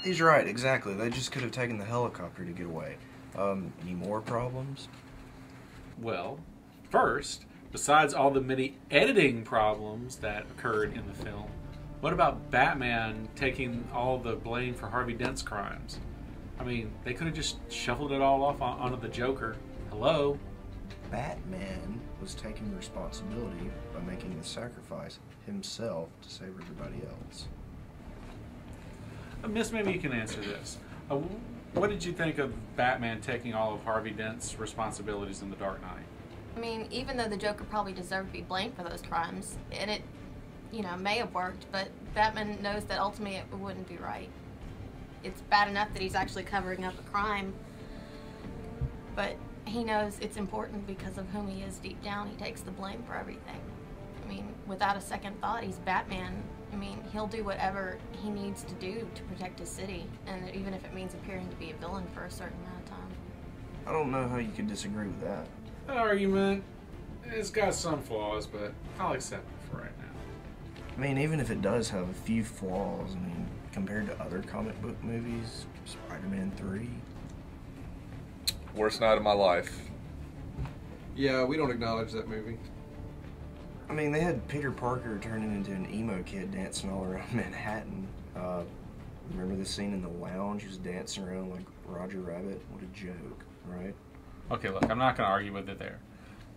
He's right, exactly. They just could have taken the helicopter to get away. Any more problems? Well, first, besides all the many editing problems that occurred in the film, what about Batman taking all the blame for Harvey Dent's crimes? I mean, they could have just shuffled it all off onto the Joker. Hello? Batman was taking responsibility by making the sacrifice himself to save everybody else. Miss, maybe you can answer this. What did you think of Batman taking all of Harvey Dent's responsibilities in The Dark Knight? I mean, even though the Joker probably deserved to be blamed for those crimes, and it, may have worked, but Batman knows that ultimately it wouldn't be right. It's bad enough that he's actually covering up a crime, but he knows it's important because of whom he is deep down. He takes the blame for everything. I mean, without a second thought, he's Batman. I mean, he'll do whatever he needs to do to protect his city, and even if it means appearing to be a villain for a certain amount of time. I don't know how you could disagree with that. That argument, it's got some flaws, but I'll accept it for right now. I mean, even if it does have a few flaws, I mean, compared to other comic book movies, Spider-Man 3. Worst night of my life. Yeah, we don't acknowledge that movie. I mean, they had Peter Parker turning into an emo kid dancing all around Manhattan. Remember the scene in the lounge? He was dancing around like Roger Rabbit? What a joke, right? Okay, look, I'm not going to argue with it there.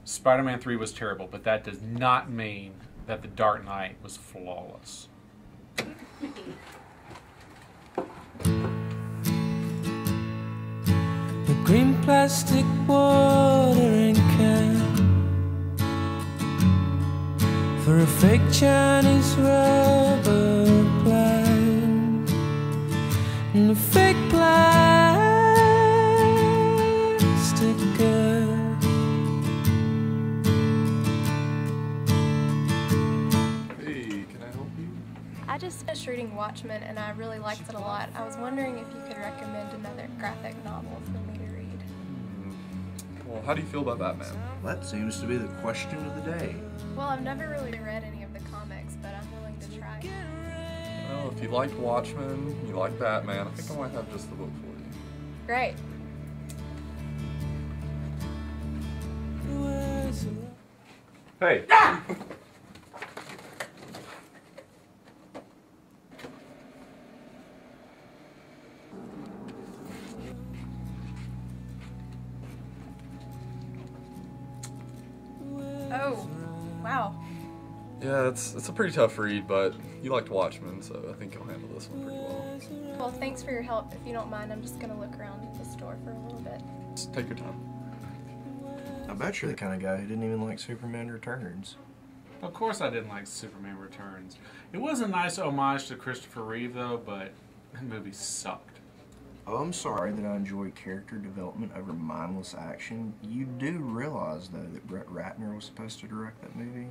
Spider-Man 3 was terrible, but that does not mean that The Dark Knight was flawless. The green plastic watering can for a fake Chinese rubber plant and a fake plastic girl. Hey, can I help you? I just finished reading Watchmen and I really liked it a lot. I was wondering if you could recommend another graphic novel for me to read. Well, how do you feel about Batman? That seems to be the question of the day. Well, I've never really read any of the comics, but I'm willing to try. Well, if you liked Watchmen, you like Batman, I think I might have just the book for you. Great. Hey! Oh, wow. Yeah, it's a pretty tough read, but you liked Watchmen, so I think you'll handle this one pretty well. Well, thanks for your help. If you don't mind, I'm just gonna look around the store for a little bit. Just take your time. I bet you're the kind of guy who didn't even like Superman Returns. Of course I didn't like Superman Returns. It was a nice homage to Christopher Reeve, though, but that movie sucked. Oh, I'm sorry that I enjoy character development over mindless action. You do realize, though, that Brett Ratner was supposed to direct that movie?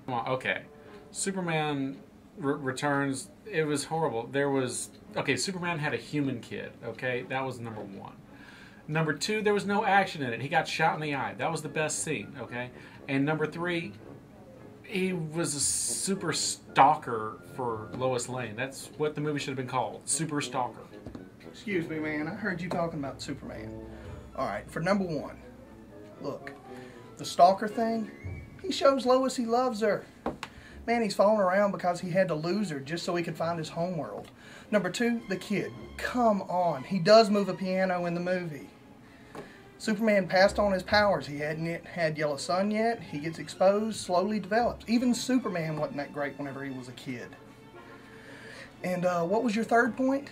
Come on, okay. Superman Returns, it was horrible. Okay, Superman had a human kid, okay? That was number one. Number two, there was no action in it. He got shot in the eye. That was the best scene, okay? And number three, he was a super stalker for Lois Lane. That's what the movie should have been called, Super Stalker. Excuse me, man. I heard you talking about Superman. All right, for number one, look, the stalker thing, he shows Lois he loves her. Man, he's falling around because he had to lose her just so he could find his homeworld. Number two, the kid. Come on. He does move a piano in the movie. Superman passed on his powers. He hadn't yet had Yellow Sun yet. He gets exposed, slowly develops. Even Superman wasn't that great whenever he was a kid. And what was your third point?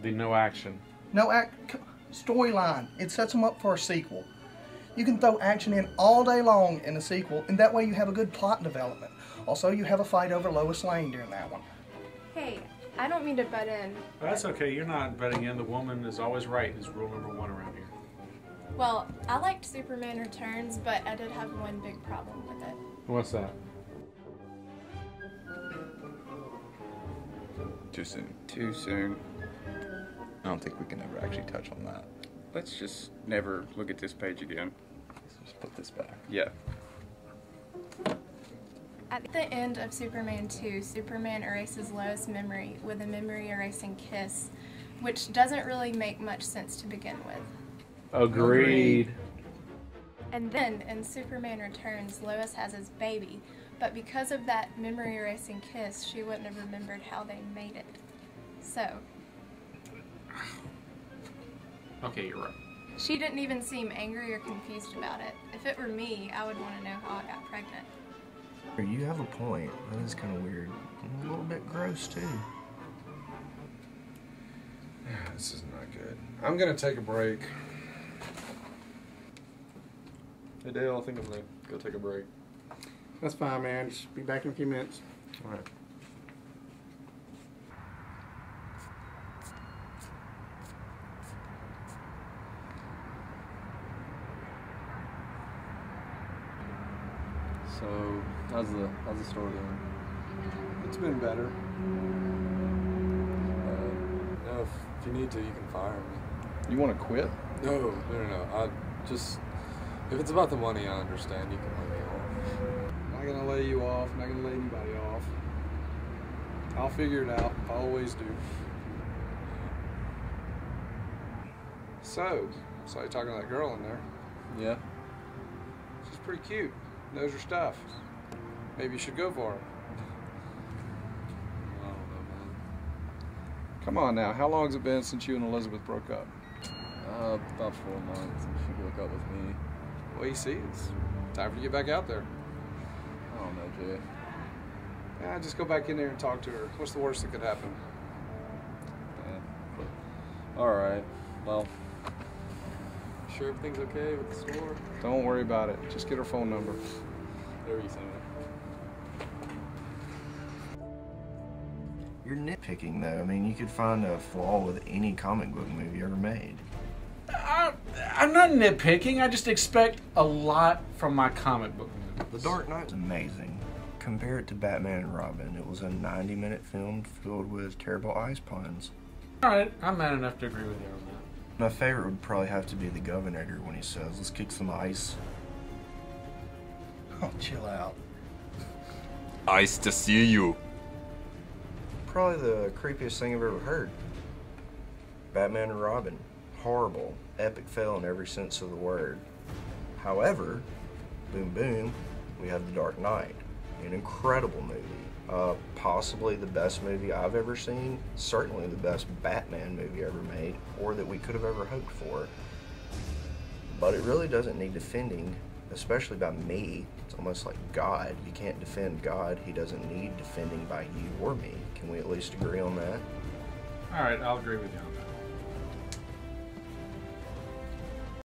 The no action. Storyline. It sets them up for a sequel. You can throw action in all day long in a sequel, and that way you have a good plot development. Also, you have a fight over Lois Lane during that one. Hey, I don't mean to butt in. That's okay. You're not butting in. The woman is always right is rule number one around here. Well, I liked Superman Returns, but I did have one big problem with it. What's that? Too soon. Too soon. I don't think we can ever actually touch on that. Let's just never look at this page again. Let's just put this back. Yeah. At the end of Superman 2, Superman erases Lois' memory with a memory-erasing kiss, which doesn't really make much sense to begin with. Agreed. And then, in Superman Returns, Lois has his baby, but because of that memory-erasing kiss, she wouldn't have remembered how they made it. So... Okay, you're right. She didn't even seem angry or confused about it. If it were me, I would want to know how I got pregnant. You have a point. That is kind of weird. And a little bit gross, too. This is not good. I'm gonna take a break. Hey Dale, I think I'm gonna go take a break. That's fine, man. Just be back in a few minutes. All right. So, how's the store going? It's been better. If you need to, you can fire me. You want to quit? No. I just, if it's about the money, I understand. You can let me off. I'm not gonna lay you off. I'm not gonna lay anybody off. I'll figure it out. I always do. So you're talking to that girl in there. Yeah. She's pretty cute. Knows her stuff. Maybe you should go for her. I don't know, man. Come on now. How long has it been since you and Elizabeth broke up? About 4 months, and she broke up with me. Well, you see, it's time for you to get back out there. I don't know, Jay. Yeah, just go back in there and talk to her. What's the worst that could happen? Yeah. All right. Well, sure everything's okay with the store? Don't worry about it. Just get her phone number. Whatever you say. You're nitpicking, though. I mean, you could find a flaw with any comic book movie ever made. I'm not nitpicking. I just expect a lot from my comic book movies. The Dark Knight was amazing. Compare it to Batman and Robin. It was a 90-minute film filled with terrible ice puns. Alright, I'm mad enough to agree with you on that. My favorite would probably have to be the Governor when he says, "Let's kick some ice." Oh, chill out. Nice to see you. Probably the creepiest thing I've ever heard. Batman and Robin. Horrible. Epic fail in every sense of the word. However, boom boom, we have The Dark Knight. An incredible movie. Possibly the best movie I've ever seen. Certainly the best Batman movie ever made, or that we could have ever hoped for. But it really doesn't need defending, especially by me. It's almost like God. You can't defend God. He doesn't need defending by you or me. Can we at least agree on that? Alright, I'll agree with you on that.